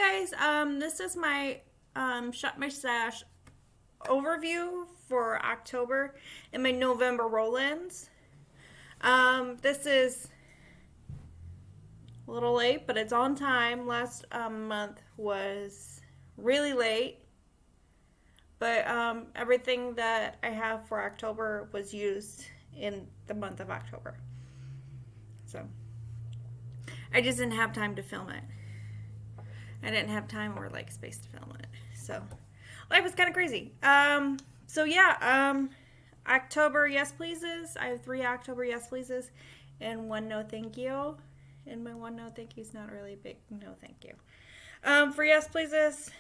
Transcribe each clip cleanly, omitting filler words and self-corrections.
Hi guys, this is my Shop My Stash overview for October and my November roll-ins. This is a little late, but it's on time. Last month was really late, but everything that I have for October was used in the month of October. So I just didn't have time to film it. I didn't have time or like space to film it. So life was kind of crazy. October yes pleases. I have 3 October yes pleases and 1 no thank you. And my 1 no thank you is not really a big no thank you. For yes pleases,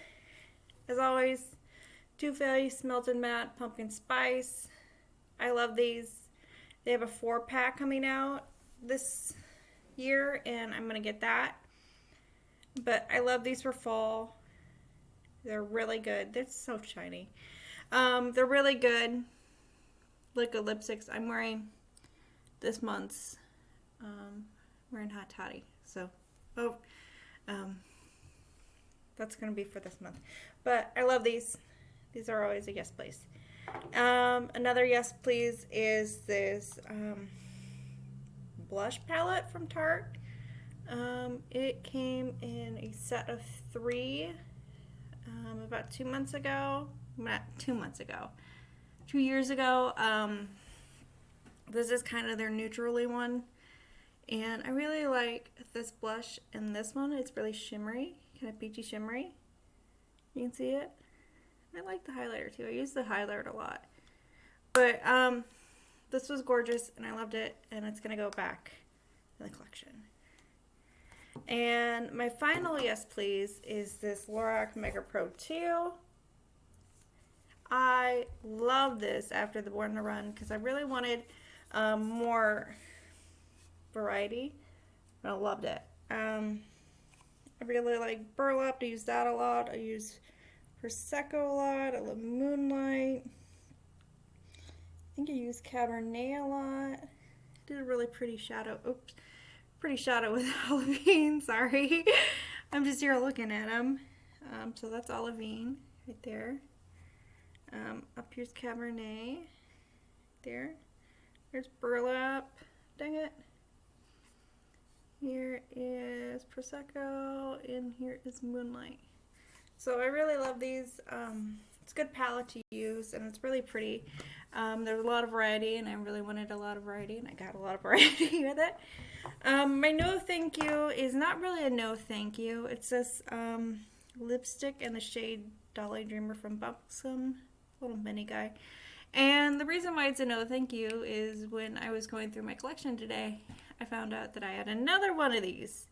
as always, Too Faced Melted Matte Pumpkin Spice. I love these. They have a 4-pack coming out this year, and I'm gonna get that. But I love these for fall. They're really good. They're so shiny. They're really good. Liquid lipsticks. I'm wearing this month's. Wearing Hot Toddy. So, that's going to be for this month. But I love these. These are always a yes please. Another yes please is this blush palette from Tarc. It came in a set of 3 about 2 months ago. Not 2 months ago. 2 years ago. This is kind of their neutrally one. And I really like this blush and this one. It's really shimmery. Kind of peachy shimmery. You can see it. I like the highlighter too. I use the highlighter a lot. But this was gorgeous and I loved it. And it's going to go back in the collection. And my final yes please is this Lorac Mega Pro 2. I love this after the Born to Run because I really wanted more variety. And I loved it. I really like Burlap. I use that a lot. I use Prosecco a lot. I love Moonlight. I think I use Cabernet a lot. I did a really pretty shadow. Oops. Pretty shadow with Olivine, sorry. I'm just here looking at them. So that's Olivine right there. Up here's Cabernet. There. There's Burlap. Dang it. Here is Prosecco, and here is Moonlight. So I really love these. It's a good palette to use, and it's really pretty. There's a lot of variety, and I really wanted a lot of variety, and I got a lot of variety with it. My no thank you is not really a no thank you. It's this lipstick in the shade Dolly Dreamer from Buxom, little mini guy. And the reason why it's a no thank you is when I was going through my collection today, I found out that I had another one of these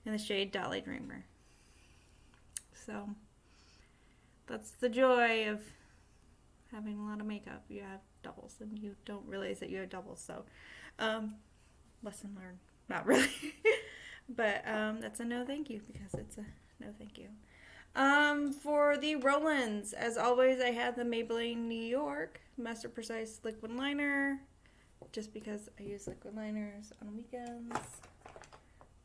in the shade Dolly Dreamer. So that's the joy of having a lot of makeup. You have doubles and you don't realize that you have doubles. So lesson learned. Not really. But that's a no thank you because it's a no thank you. For the roll-ins, as always, I have the Maybelline New York Master Precise Liquid Liner, just because I use liquid liners on weekends.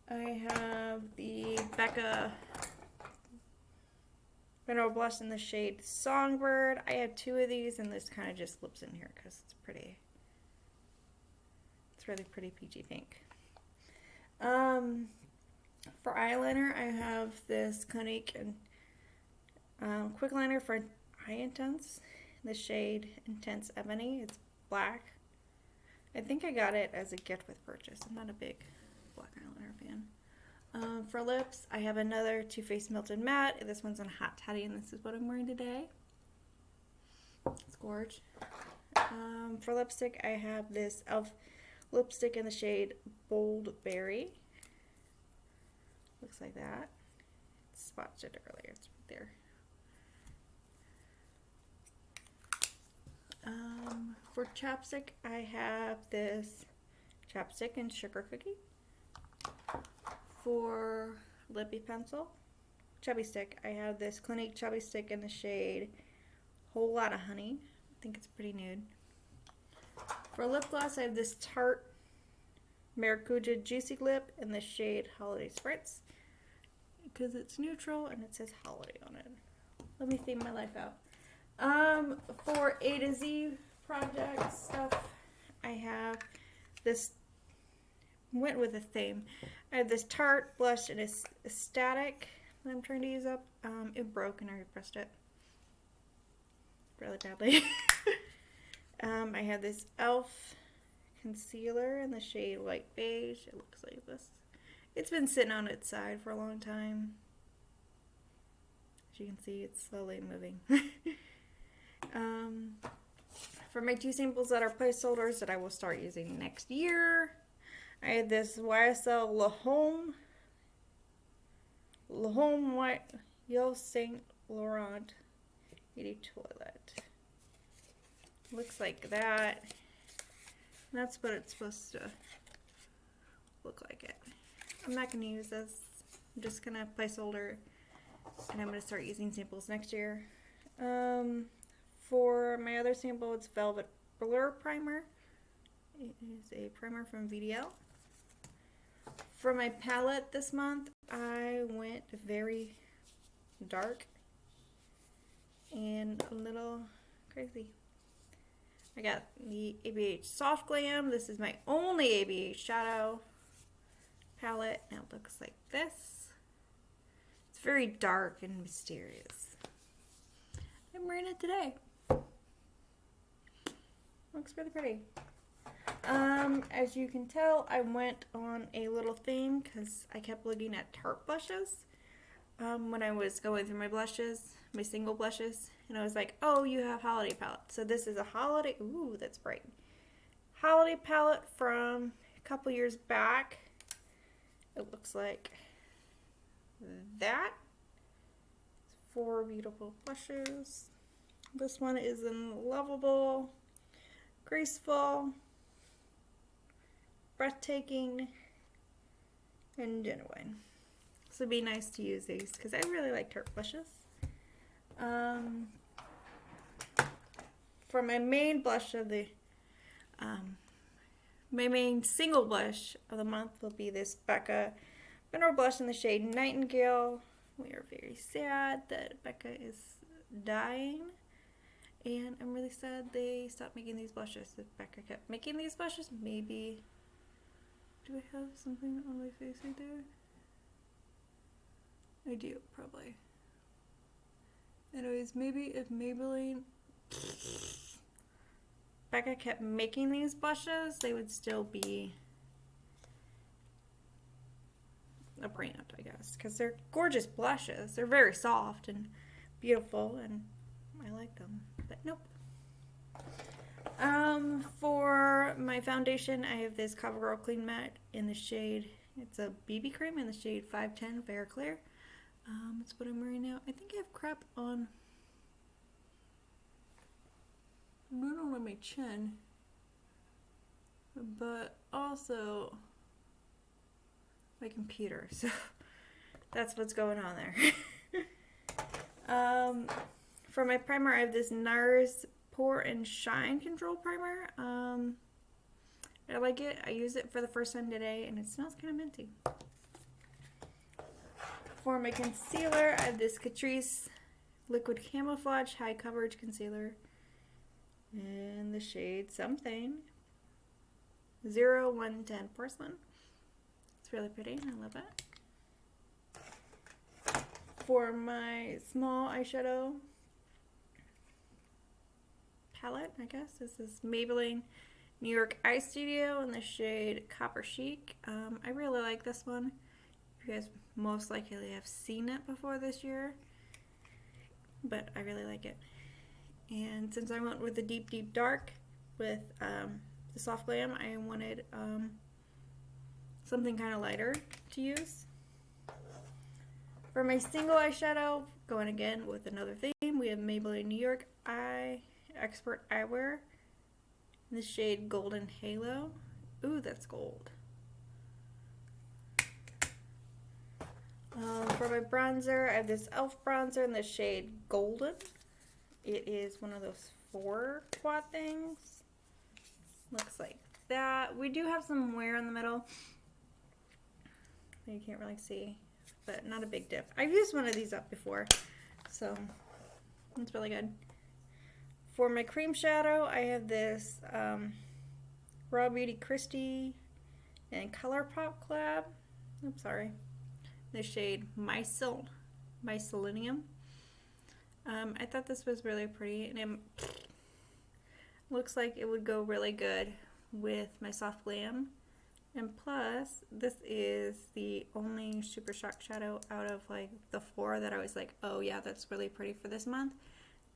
I have the Becca Mineral Blush in the shade Songbird. I have 2 of these, and this kind of just slips in here because it's pretty. It's really pretty peachy pink. For eyeliner, I have this Clinique and quick liner for Eye Intense, the shade Intense Ebony. It's black. I think I got it as a gift with purchase. I'm not a big black eyeliner fan. For lips, I have another Too Faced Melted Matte. This one's on Hot Toddy, and this is what I'm wearing today. It's gorgeous. For lipstick, I have this Elf lipstick in the shade Bold Berry. Looks like that. Swatched it earlier. It's right there. For chapstick, I have this chapstick in Sugar Cookie. For lippy pencil, chubby stick, I have this Clinique chubby stick in the shade Whole Lotta Honey. I think it's pretty nude. For lip gloss, I have this Tarte Maracuja Juicy Lip in the shade Holiday Spritz. because it's neutral and it says holiday on it. Let me theme my life out. For A to Z project stuff, I have this, went with a theme. I have this Tarte blush and it's static that I'm trying to use up. It broke and I repressed it really badly. I have this Elf concealer in the shade Light Beige. It looks like this. It's been sitting on its side for a long time. As you can see, it's slowly moving. For my 2 samples that are placeholders that I will start using next year, I had this YSL La Homme White Yves Saint Laurent 80 Toilette. Looks like that. That's what it's supposed to look like it. I'm not going to use this. I'm just going to placeholder, and I'm going to start using samples next year. For my other sample, it's Velvet Blur Primer. It is a primer from VDL. For my palette this month, I went very dark and a little crazy. I got the Abh Soft Glam. This is my only Abh shadow palette, and it looks like this. It's very dark and mysterious. I'm wearing it today. Looks really pretty. As you can tell, I went on a little theme because I kept looking at Tarte blushes when I was going through my blushes, my single blushes, and I was like, oh, you have holiday palette. So this is a holiday, ooh, that's bright. Holiday palette from a couple years back. It looks like that. It's 4 beautiful blushes. This one is in Lovable, Graceful, Breathtaking, and Genuine. So it'd be nice to use these because I really like Tarte blushes. For my main blush of the, my main single blush of the month will be this Becca mineral blush in the shade Nightingale. We are very sad that Becca is dying, and I'm really sad they stopped making these blushes. If Becca kept making these blushes, maybe, do I have something on my face right there? I do, probably. Anyways, maybe if Maybelline, Becca kept making these blushes, they would still be a brand, I guess, because they're gorgeous blushes. They're very soft and beautiful, and I like them, but nope. For my foundation, I have this CoverGirl Clean Matte in the shade, it's a BB cream in the shade 510 Fair Clear. It's what I'm wearing now. I think I have crap on, not only my chin, but also my computer. So that's what's going on there. For my primer, I have this Nars Pore and Shine Control Primer. I like it. I used it for the first time today, and it smells kind of minty. For my concealer, I have this Catrice Liquid Camouflage High Coverage Concealer in the shade Something 0110 Porcelain. It's really pretty, and I love it. For my small eyeshadow palette, I guess, this is Maybelline New York Eye Studio in the shade Copper Chic. I really like this one. You guys most likely have seen it before this year, but I really like it. And since I went with the deep dark with the Soft Glam, I wanted something kind of lighter to use. For my single eyeshadow, going again with another theme, we have Maybelline New York Expert Eyewear in the shade Golden Halo. Ooh, that's gold. For my bronzer, I have this e.l.f. bronzer in the shade Golden. It is one of those 4 quad things. Looks like that. We do have some wear in the middle. You can't really see. but not a big dip. I've used one of these up before, so it's really good. For my cream shadow, I have this Raw Beauty Christie and ColourPop collab. I'm sorry. The shade Mycelium. I thought this was really pretty, and it looks like it would go really good with my Soft Glam. And plus, this is the only Super Shock shadow out of like the 4 that I was like, oh yeah, that's really pretty for this month,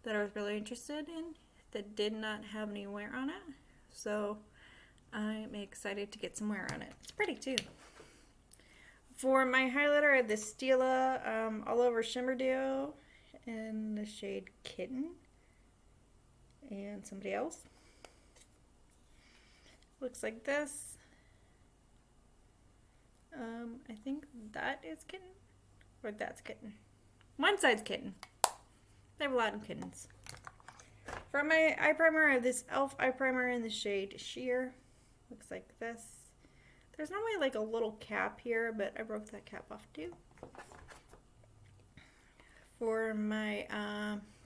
that I was really interested in, that did not have any wear on it. So I'm excited to get some wear on it. It's pretty too. For my highlighter, I have this Stila All Over Shimmer Duo in the shade Kitten. And somebody else. Looks like this. I think that is Kitten, or that's Kitten. One side's Kitten. They have a lot of kittens. For my eye primer, I have this e.l.f. eye primer in the shade Sheer. Looks like this. There's normally like a little cap here, but I broke that cap off too. For my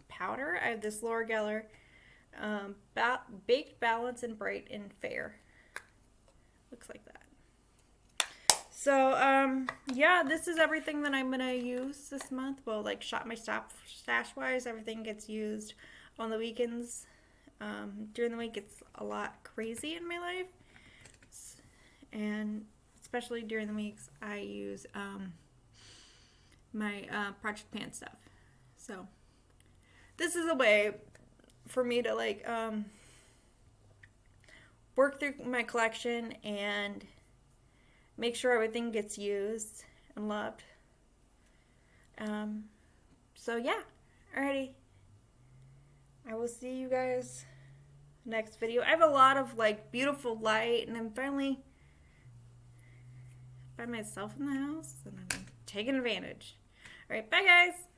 powder, I have this Laura Geller Baked Balance and Bright and Fair. Looks like that. So, yeah, this is everything that I'm going to use this month. Well, like my stash-wise, everything gets used on the weekends. During the week, it's a lot crazy in my life. And especially during the weeks, I use my Project Pan stuff. So, this is a way for me to, like, work through my collection and make sure everything gets used and loved. So yeah, alrighty. I will see you guys next video. I have a lot of like beautiful light, and I'm finally by myself in the house, and I'm taking advantage. Alright, bye guys.